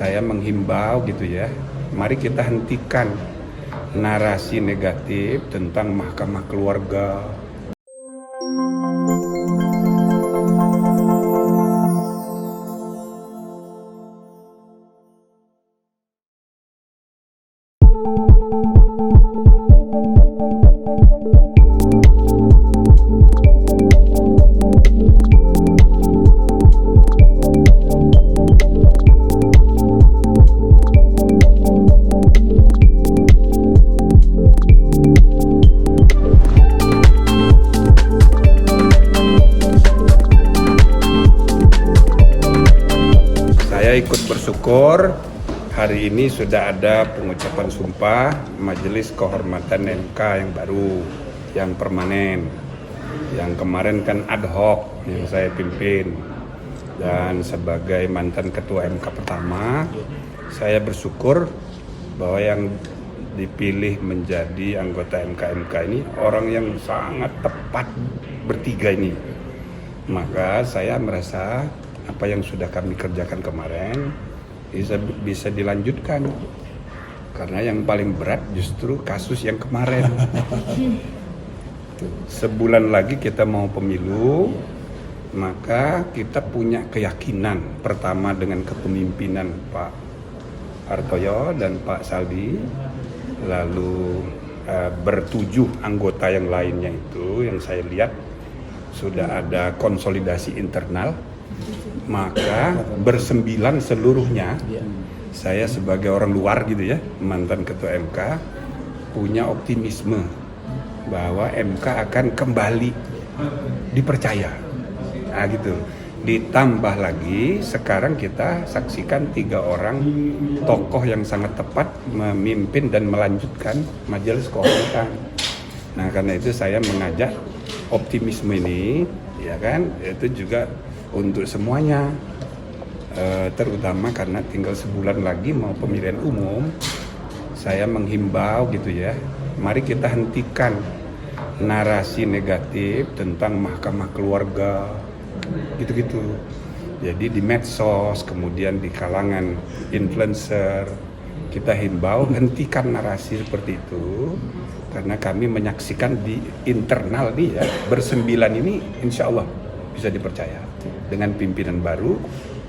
saya menghimbau gitu ya, mari kita hentikan narasi negatif tentang mahkamah keluarga. Saya ikut bersyukur hari ini sudah ada pengucapan sumpah Majelis Kehormatan MK yang baru, yang permanen. Yang kemarin kan ad hoc yang saya pimpin. Dan sebagai mantan ketua MK pertama, saya bersyukur bahwa yang dipilih menjadi anggota MK ini orang yang sangat tepat bertiga ini. Maka saya merasa apa yang sudah kami kerjakan kemarin bisa dilanjutkan, karena yang paling berat justru kasus yang kemarin. Sebulan lagi kita mau pemilu, maka kita punya keyakinan pertama dengan kepemimpinan Pak Hartoyo dan Pak Saldi, lalu bertujuh anggota yang lainnya itu yang saya lihat sudah ada konsolidasi internal. Maka bersembilan seluruhnya, saya sebagai orang luar gitu ya, mantan ketua MK, punya optimisme bahwa MK akan kembali dipercaya. Nah gitu. Ditambah lagi sekarang kita saksikan 3 orang tokoh yang sangat tepat memimpin dan melanjutkan Majelis Kehormatan. Nah karena itu saya mengajak optimisme ini, ya kan, itu juga untuk semuanya, terutama karena tinggal sebulan lagi mau pemilihan umum. Saya menghimbau gitu ya, mari kita hentikan narasi negatif tentang mahkamah keluarga gitu-gitu. Jadi di medsos, kemudian di kalangan influencer, kita himbau hentikan narasi seperti itu, karena kami menyaksikan di internal nih ya, bersembilan ini insya Allah bisa dipercaya dengan pimpinan baru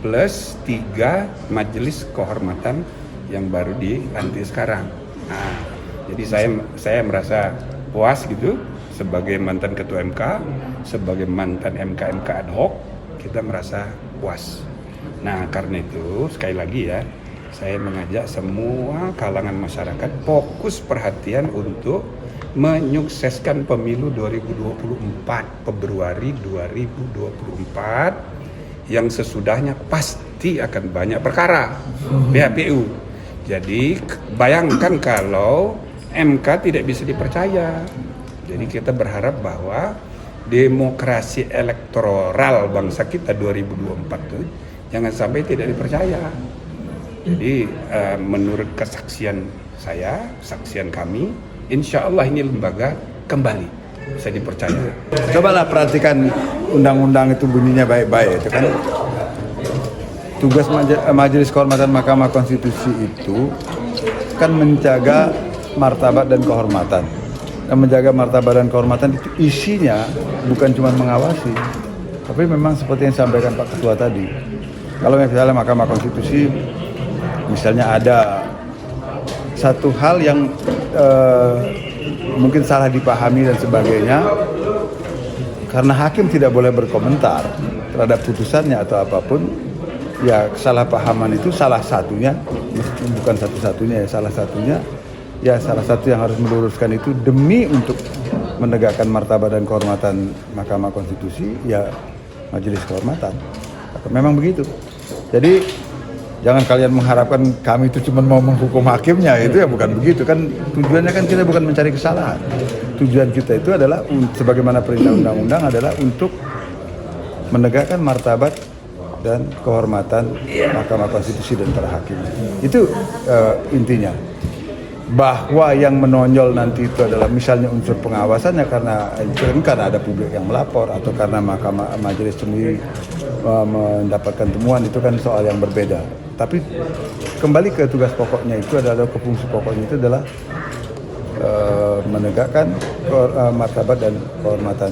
plus 3 majelis kehormatan yang baru dilantik sekarang. Nah, jadi saya merasa puas gitu sebagai mantan ketua MK, sebagai mantan MK ad hoc, kita merasa puas. Nah, karena itu sekali lagi ya, saya mengajak semua kalangan masyarakat fokus perhatian untuk menyukseskan pemilu 2024, Februari 2024, yang sesudahnya pasti akan banyak perkara PHPU. Jadi bayangkan kalau MK tidak bisa dipercaya. Jadi kita berharap bahwa demokrasi elektoral bangsa kita 2024 itu jangan sampai tidak dipercaya. Jadi menurut kesaksian saya, kesaksian kami, insya Allah ini lembaga kembali bisa dipercaya. Cobalah perhatikan undang-undang itu bunyinya baik-baik. Itu kan tugas Majelis Kehormatan Mahkamah Konstitusi itu kan menjaga martabat dan kehormatan. Dan menjaga martabat dan kehormatan itu isinya bukan cuma mengawasi, tapi memang seperti yang disampaikan Pak Ketua tadi. Kalau misalnya Mahkamah Konstitusi misalnya ada satu hal yang mungkin salah dipahami dan sebagainya, karena hakim tidak boleh berkomentar terhadap putusannya atau apapun, ya kesalahpahaman itu salah satunya, bukan satu-satunya ya, salah satu yang harus meluruskan itu demi untuk menegakkan martabat dan kehormatan Mahkamah Konstitusi, ya Majelis Kehormatan. Memang begitu. Jadi jangan kalian mengharapkan kami itu cuma mau menghukum hakimnya, itu ya bukan begitu kan. Tujuannya kan kita bukan mencari kesalahan. Tujuan kita itu adalah sebagaimana perintah undang-undang adalah untuk menegakkan martabat dan kehormatan Mahkamah Konstitusi dan para hakim. Itu intinya. Bahwa yang menonjol nanti itu adalah misalnya unsur pengawasannya karena ada publik yang melapor atau karena Mahkamah Majelis sendiri mendapatkan temuan, itu kan soal yang berbeda. Tapi kembali ke tugas pokoknya itu adalah, ke fungsi pokoknya itu adalah menegakkan martabat dan kehormatan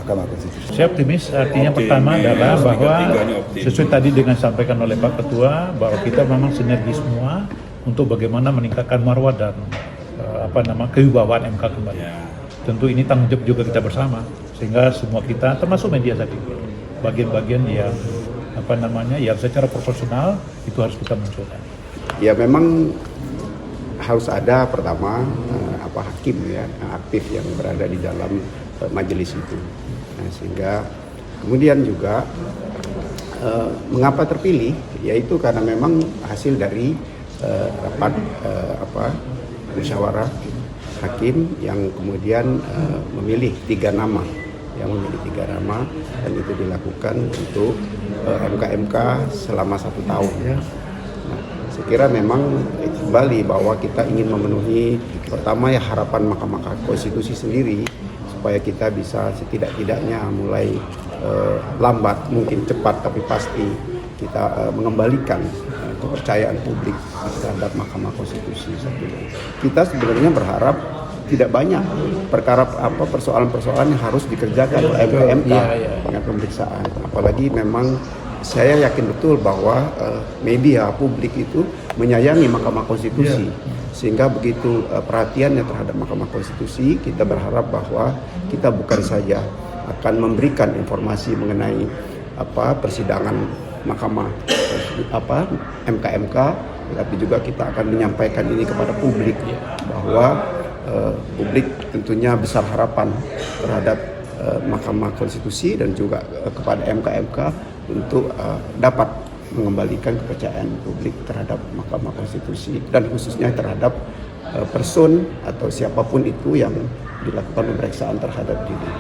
Mahkamah Konstitusi. Saya optimis, artinya pertama adalah bahwa tiga-tiganya optimis. sesuai tadi dengan disampaikan oleh Pak Ketua, bahwa kita memang sinergi semua untuk bagaimana meningkatkan marwah dan kewibawaan MK kembali. Tentu ini tanggung jawab juga kita bersama, sehingga semua kita, termasuk media tadi, bagian-bagian yang yang secara profesional itu harus kita munculkan. Ya memang harus ada pertama hakim ya aktif yang berada di dalam majelis itu. Nah, sehingga kemudian juga mengapa terpilih, yaitu karena memang hasil dari rapat musyawarah hakim yang kemudian memilih 3 nama, dan itu dilakukan untuk MK selama 1 tahun. Nah, saya kira memang kembali bahwa kita ingin memenuhi pertama ya harapan Mahkamah Konstitusi sendiri, supaya kita bisa setidak-tidaknya mulai lambat mungkin cepat tapi pasti kita mengembalikan kepercayaan publik terhadap Mahkamah Konstitusi. Kita sebenarnya berharap tidak banyak persoalan-persoalan yang harus dikerjakan oleh MK dengan pemeriksaan. Apalagi memang saya yakin betul bahwa media publik itu menyayangi Mahkamah Konstitusi, sehingga begitu perhatiannya terhadap Mahkamah Konstitusi, kita berharap bahwa kita bukan saja akan memberikan informasi mengenai persidangan Mahkamah MK, tapi juga kita akan menyampaikan ini kepada publik, bahwa publik tentunya besar harapan terhadap Mahkamah Konstitusi dan juga kepada MK untuk dapat mengembalikan kepercayaan publik terhadap Mahkamah Konstitusi dan khususnya terhadap person atau siapapun itu yang dilakukan pemeriksaan terhadap diri.